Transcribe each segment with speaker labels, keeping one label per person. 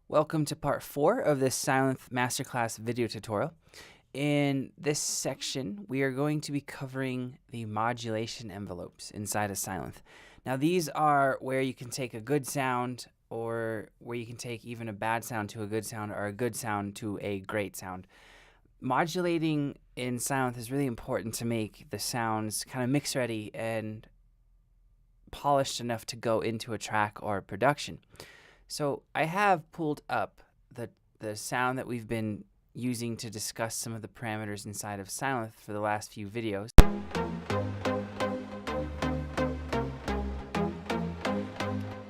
Speaker 1: Welcome to part 4 of this Sylenth Masterclass video tutorial. In this section, we are going to be covering the modulation envelopes inside of Sylenth. Now, these are where you can take a good sound, or where you can take even a bad sound to a good sound, or a good sound to a great sound. Modulating in Sylenth is really important to make the sounds kind of mix ready and polished enough to go into a track or a production. So I have pulled up the sound that we've been using to discuss some of the parameters inside of Sylenth for the last few videos.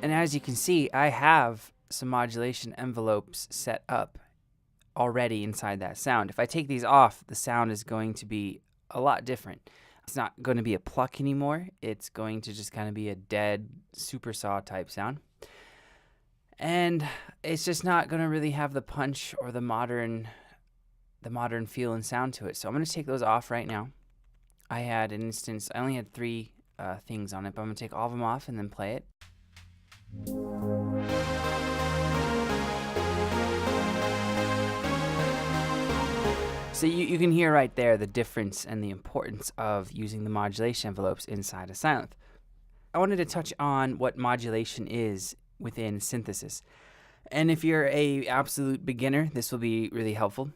Speaker 1: And as you can see, I have some modulation envelopes set up already inside that sound. If I take these off, the sound is going to be a lot different. It's not going to be a pluck anymore. It's going to just kind of be a dead super saw type sound. And it's just not going to really have the punch or the modern feel and sound to it. So I'm going to take those off right now. I had an instance, I only had 3 things on it, but I'm going to take all of them off and then play it. So you can hear right there the difference and the importance of using the modulation envelopes inside of Sylenth. I wanted to touch on what modulation is within synthesis. And if you're a absolute beginner, this will be really helpful.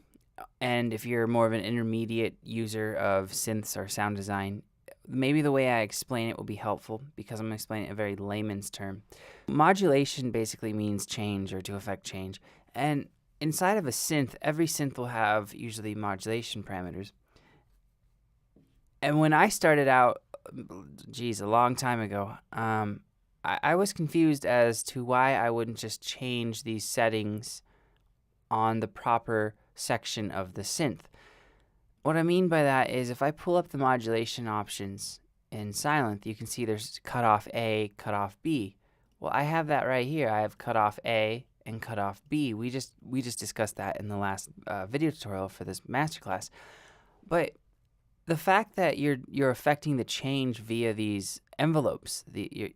Speaker 1: And if you're more of an intermediate user of synths or sound design, maybe the way I explain it will be helpful, because I'm going to explain it in a very layman's term. Modulation basically means change or to affect change. And inside of a synth, every synth will have usually modulation parameters. And when I started out, a long time ago, I was confused as to why I wouldn't just change these settings on the proper section of the synth. What I mean by that is, if I pull up the modulation options in Sylenth, you can see there's cutoff A, cutoff B. Well, I have that right here. I have cutoff A and cutoff B. We just discussed that in the last video tutorial for this masterclass. But the fact that you're affecting the change via these envelopes,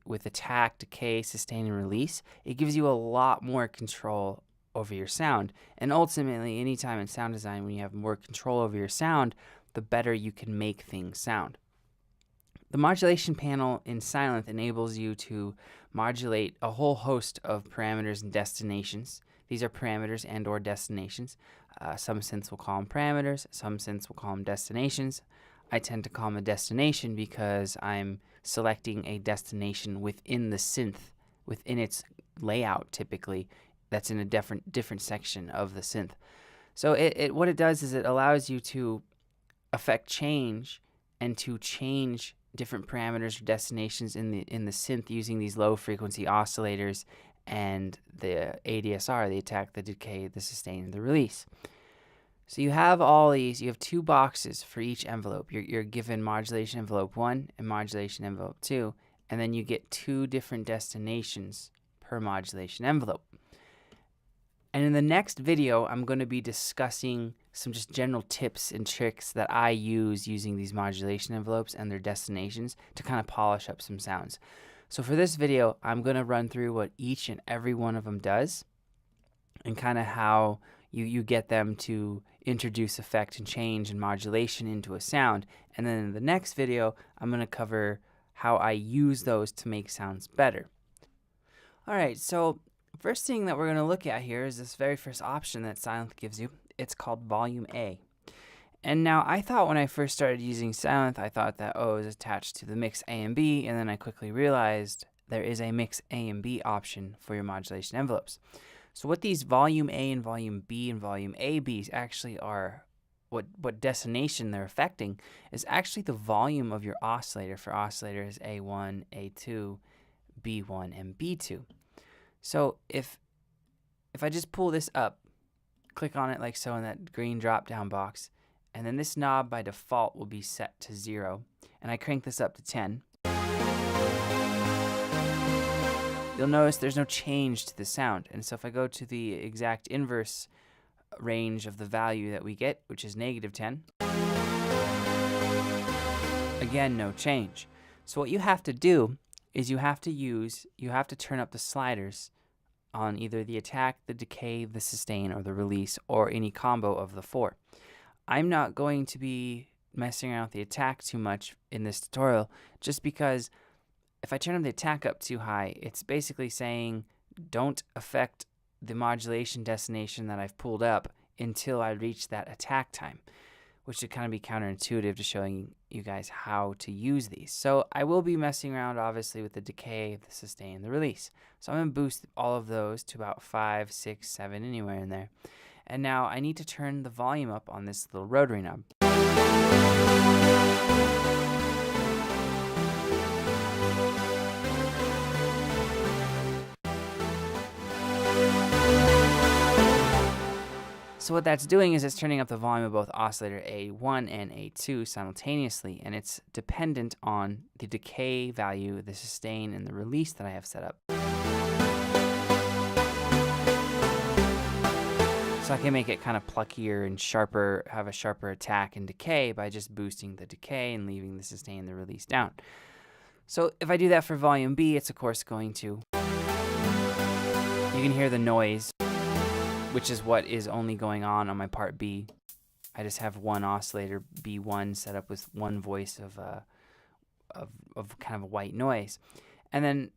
Speaker 1: with attack, decay, sustain, and release, it gives you a lot more control over your sound. And ultimately, anytime in sound design, when you have more control over your sound, the better you can make things sound. The modulation panel in Sylenth enables you to modulate a whole host of parameters and destinations. These are parameters and or destinations. Some synths will call them parameters, some synths will call them destinations. I tend to call them a destination because I'm selecting a destination within the synth, within its layout typically, that's in a different section of the synth. So what it does is it allows you to affect change and to change different parameters or destinations in the synth using these low frequency oscillators and the ADSR, the attack, the decay, the sustain, and the release. So you have all these, you have 2 boxes for each envelope. You're given modulation envelope 1 and modulation envelope 2, and then you get 2 different destinations per modulation envelope. And in the next video, I'm going to be discussing some just general tips and tricks that I use using these modulation envelopes and their destinations to kind of polish up some sounds. So for this video, I'm going to run through what each and every one of them does and kind of how you get them to introduce effect and change and modulation into a sound. And then in the next video, I'm going to cover how I use those to make sounds better. All right, so first thing that we're going to look at here is this very first option that Sylenth gives you. It's called Volume A. And now I thought when I first started using Sylenth, I thought that, it was attached to the mix A and B, and then I quickly realized there is a mix A and B option for your modulation envelopes. So what these Volume A and Volume B and Volume ABs actually are, what destination they're affecting, is actually the volume of your oscillator for oscillators A1, A2, B1, and B2. So if I just pull this up, click on it like so in that green drop down box, and then this knob by default will be set to 0, and I crank this up to 10, you'll notice there's no change to the sound. And so if I go to the exact inverse range of the value that we get, which is -10, again, no change. So what you have to do is you have to turn up the sliders on either the attack, the decay, the sustain, or the release, or any combo of the 4. I'm not going to be messing around with the attack too much in this tutorial, just because if I turn the attack up too high, it's basically saying don't affect the modulation destination that I've pulled up until I reach that attack time, which should kind of be counterintuitive to showing you guys how to use these. So I will be messing around, obviously, with the decay, the sustain, the release. So I'm going to boost all of those to about 5, 6, 7, anywhere in there. And now I need to turn the volume up on this little rotary knob. So what that's doing is it's turning up the volume of both oscillator A1 and A2 simultaneously, and it's dependent on the decay value, the sustain, and the release that I have set up. So I can make it kind of pluckier and sharper, have a sharper attack and decay by just boosting the decay and leaving the sustain and the release down. So if I do that for volume B, it's of course going to, you can hear the noise, which is what is only going on my part B. I just have one oscillator B1 set up with one voice of kind of a white noise. And then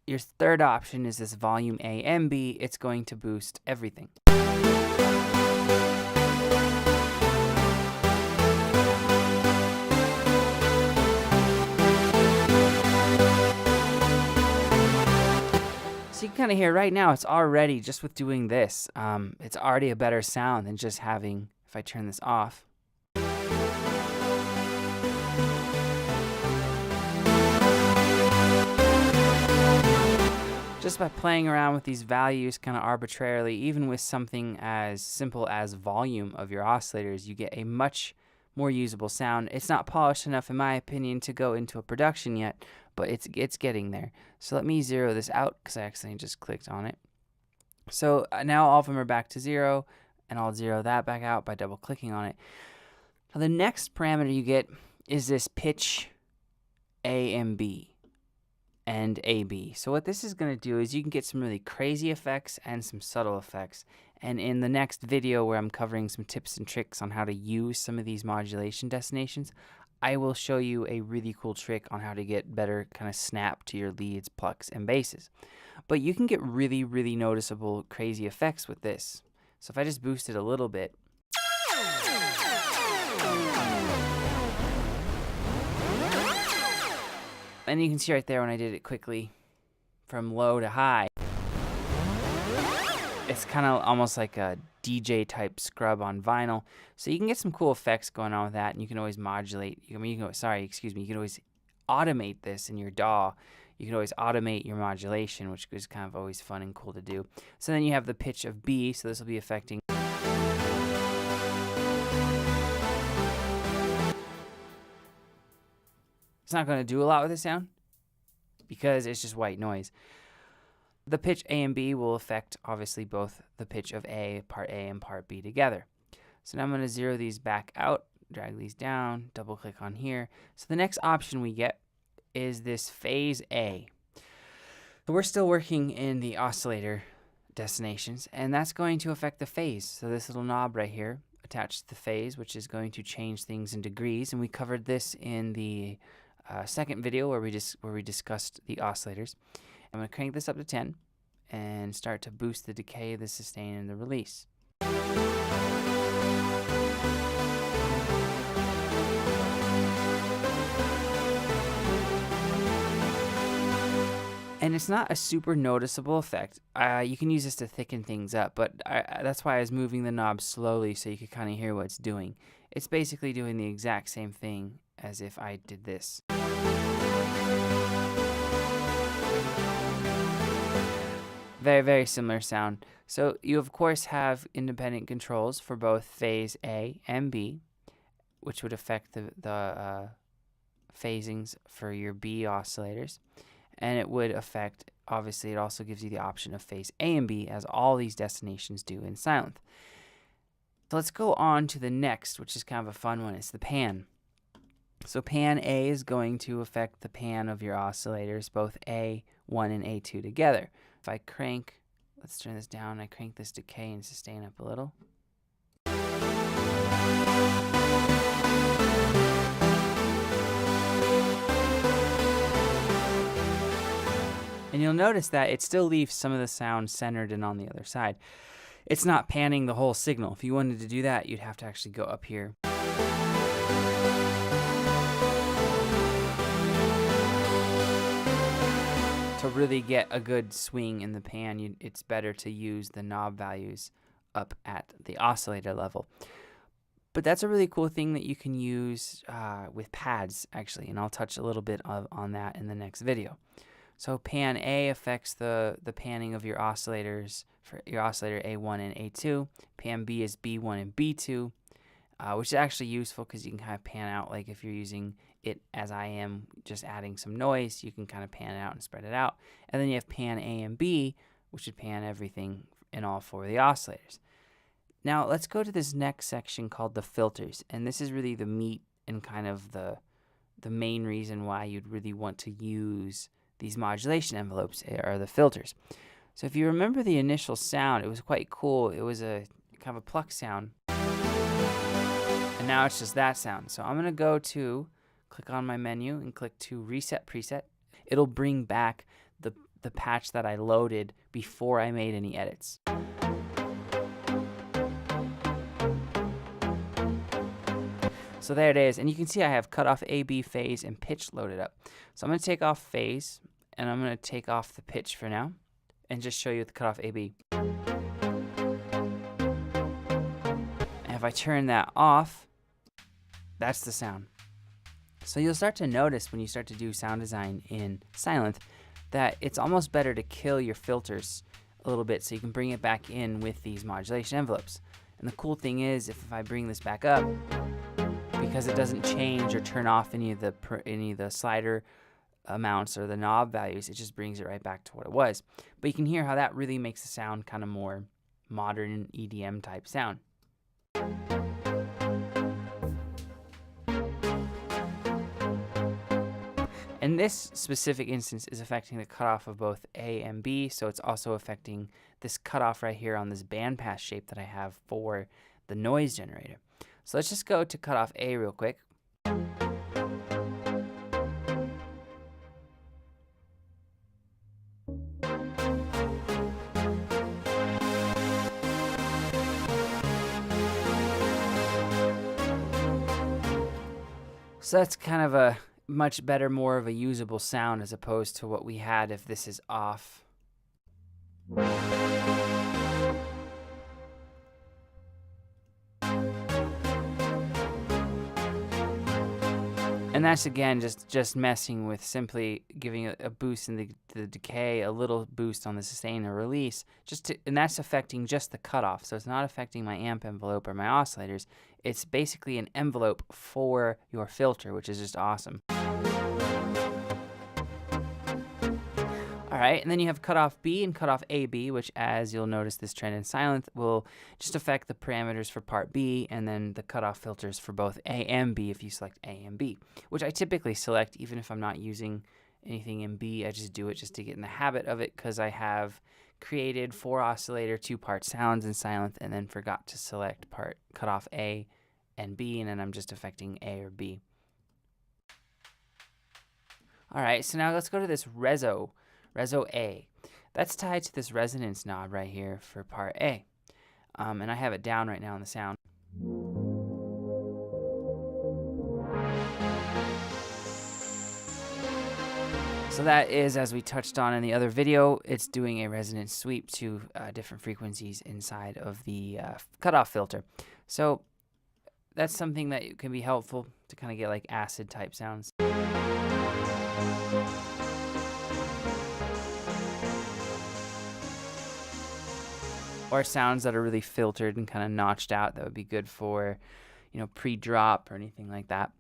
Speaker 1: your third option is this volume A and B. It's going to boost everything. So you can kind of hear right now, it's already, just with doing this, it's already a better sound than just having, if I turn this off. Just by playing around with these values kind of arbitrarily, even with something as simple as volume of your oscillators, you get a much more usable sound. It's not polished enough, in my opinion, to go into a production yet, but it's getting there. So let me zero this out because I accidentally just clicked on it. So now all of them are back to 0, and I'll zero that back out by double clicking on it. Now the next parameter you get is this pitch A and B and AB. So what this is going to do is you can get some really crazy effects and some subtle effects. And in the next video where I'm covering some tips and tricks on how to use some of these modulation destinations, I will show you a really cool trick on how to get better kind of snap to your leads, plucks, and basses. But you can get really, really noticeable crazy effects with this. So if I just boost it a little bit, and you can see right there when I did it quickly from low to high, it's kind of almost like a DJ type scrub on vinyl. So you can get some cool effects going on with that, and you can always modulate. You can always automate this in your DAW. You can always automate your modulation, which is kind of always fun and cool to do. So then you have the pitch of B, so this will be affecting. It's not going to do a lot with the sound because it's just white noise. The pitch A and B will affect, obviously, both the pitch of part A and part B together. So now I'm going to zero these back out, drag these down, double click on here. So the next option we get is this phase A. So we're still working in the oscillator destinations, and that's going to affect the phase. So this little knob right here attached to the phase, which is going to change things in degrees, and we covered this in the second video where we discussed the oscillators. I'm going to crank this up to 10 and start to boost the decay, the sustain, and the release. And it's not a super noticeable effect. You can use this to thicken things up, but that's why I was moving the knob slowly so you could kind of hear what it's doing. It's basically doing the exact same thing as if I did this. Very, very similar sound. So you, of course, have independent controls for both phase A and B, which would affect the phasings for your B oscillators. And it would affect, obviously, it also gives you the option of phase A and B, as all these destinations do in Sylenth. So let's go on to the next, which is kind of a fun one. It's the pan. So pan A is going to affect the pan of your oscillators, both A1 and A2 together. If I crank, let's turn this down, I crank this decay and sustain up a little. And you'll notice that it still leaves some of the sound centered and on the other side. It's not panning the whole signal. If you wanted to do that, you'd have to actually go up here. To really get a good swing in the pan, it's better to use the knob values up at the oscillator level. But that's a really cool thing that you can use with pads, actually, and I'll touch a little bit on that in the next video. So pan A affects the panning of your oscillators for your oscillator A1 and A2. Pan B is B1 and B2, which is actually useful because you can kind of pan out, like if you're using it as I am, just adding some noise, you can kind of pan it out and spread it out. And then you have pan A and B, which would pan everything in all four of the oscillators. Now let's go to this next section called the filters, and this is really the meat and kind of the main reason why you'd really want to use these modulation envelopes, are the filters. So if you remember the initial sound, it was quite cool. It was a kind of a pluck sound, and now it's just that sound. So I'm going to go to, click on my menu and click to Reset Preset. It'll bring back the patch that I loaded before I made any edits. So there it is, and you can see I have cutoff A, B, phase, and pitch loaded up. So I'm going to take off phase, and I'm going to take off the pitch for now, and just show you the cutoff A, B. And if I turn that off, that's the sound. So you'll start to notice when you start to do sound design in Sylenth that it's almost better to kill your filters a little bit so you can bring it back in with these modulation envelopes. And the cool thing is, if I bring this back up, because it doesn't change or turn off any of the slider amounts or the knob values, it just brings it right back to what it was. But you can hear how that really makes the sound kind of more modern EDM type sound. And this specific instance is affecting the cutoff of both A and B, so it's also affecting this cutoff right here on this bandpass shape that I have for the noise generator. So let's just go to cutoff A real quick. So that's kind of a much better, more of a usable sound as opposed to what we had if this is off. And that's again just messing with simply giving a boost in the decay, a little boost on the sustain or release, and that's affecting just the cutoff. So it's not affecting my amp envelope or my oscillators. It's basically an envelope for your filter, which is just awesome. All right, and then you have cutoff B and cutoff AB, which, as you'll notice this trend in Sylenth, will just affect the parameters for part B and then the cutoff filters for both A and B if you select A and B, which I typically select even if I'm not using anything in B. I just do it just to get in the habit of it because I have created 4 oscillator 2-part sounds in Sylenth and then forgot to select cutoff A and B, and then I'm just affecting A or B. All right, so now let's go to this Reso A. That's tied to this resonance knob right here for part A. And I have it down right now on the sound. So that is, as we touched on in the other video, it's doing a resonance sweep to different frequencies inside of the cutoff filter. So that's something that can be helpful to kind of get like acid type sounds. Or sounds that are really filtered and kind of notched out that would be good for, pre-drop or anything like that.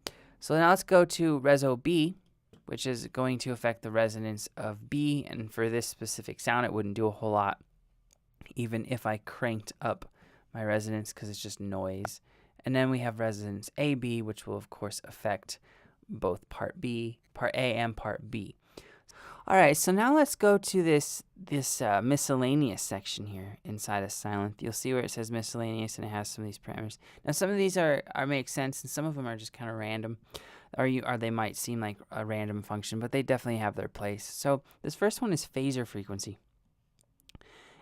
Speaker 1: So now let's go to Reso B, which is going to affect the resonance of B, and for this specific sound it wouldn't do a whole lot even if I cranked up my resonance because it's just noise. And then we have resonance AB, which will of course affect both part A and part B. All right, so now let's go to this miscellaneous section here inside of Sylenth. You'll see where it says miscellaneous, and it has some of these parameters. Now, some of these are make sense, and some of them are just kind of random, or they might seem like a random function, but they definitely have their place. So this first one is phaser frequency,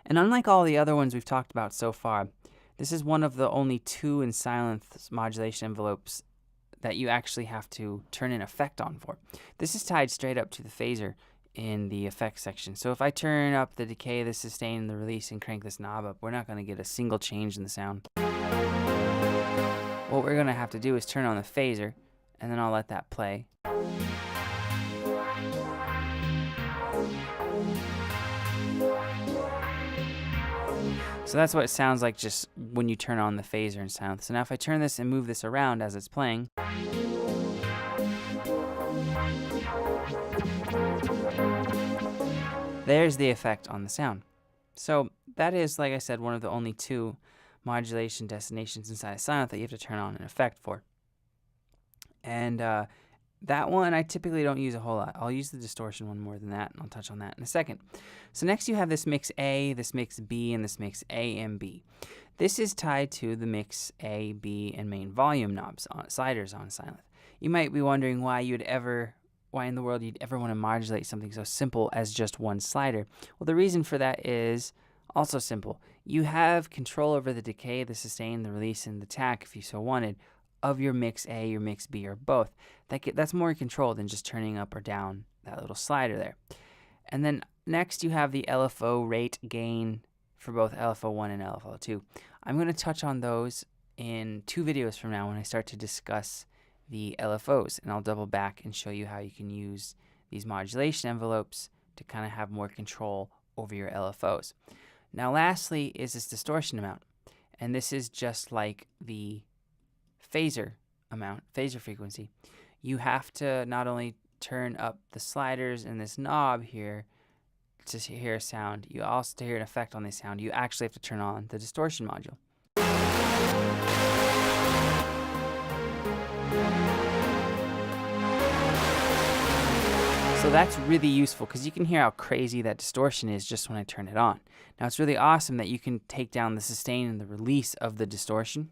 Speaker 1: and unlike all the other ones we've talked about so far, this is one of the only two in Sylenth's modulation envelopes that you actually have to turn an effect on for. This is tied straight up to the phaser in the effects section. So if I turn up the decay, the sustain, and the release and crank this knob up, we're not going to get a single change in the sound. What we're going to have to do is turn on the phaser, and then I'll let that play. So that's what it sounds like just when you turn on the phaser in Sylenth. So now if I turn this and move this around as it's playing, there's the effect on the sound. So that is, like I said, one of the only two modulation destinations inside of Sylenth that you have to turn on an effect for. And that one I typically don't use a whole lot. I'll use the distortion one more than that, and I'll touch on that in a second. So next you have this mix A, this mix B, and this mix A and B. This is tied to the mix A, B, and main volume knobs, sliders on Sylenth. You might be wondering why in the world you'd ever want to modulate something so simple as just one slider. Well, the reason for that is also simple. You have control over the decay, the sustain, the release, and the tack, if you so wanted, of your mix A, your mix B, or both. That's more control than just turning up or down that little slider there. And then next you have the LFO rate gain for both LFO1 and LFO2. I'm going to touch on those in 2 videos from now when I start to discuss the LFOs, and I'll double back and show you how you can use these modulation envelopes to kind of have more control over your LFOs. Now lastly is this distortion amount, and this is just like the phaser amount, phaser frequency. You have to not only turn up the sliders and this knob here to hear a sound, you also, to hear an effect on this sound, you actually have to turn on the distortion module. So that's really useful because you can hear how crazy that distortion is just when I turn it on. Now it's really awesome that you can take down the sustain and the release of the distortion.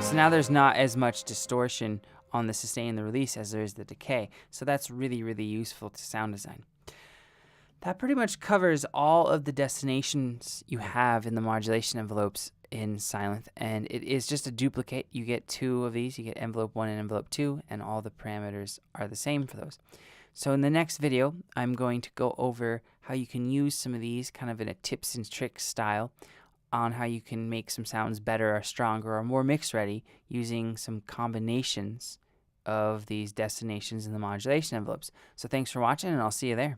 Speaker 1: So now there's not as much distortion on the sustain and the release as there is the decay. So that's really, really useful to sound design. That pretty much covers all of the destinations you have in the modulation envelopes in Sylenth, and it is just a duplicate. You get 2 of these. You get envelope 1 and envelope 2, and all the parameters are the same for those. So in the next video, I'm going to go over how you can use some of these kind of in a tips and tricks style on how you can make some sounds better or stronger or more mix ready using some combinations of these destinations in the modulation envelopes. So thanks for watching, and I'll see you there.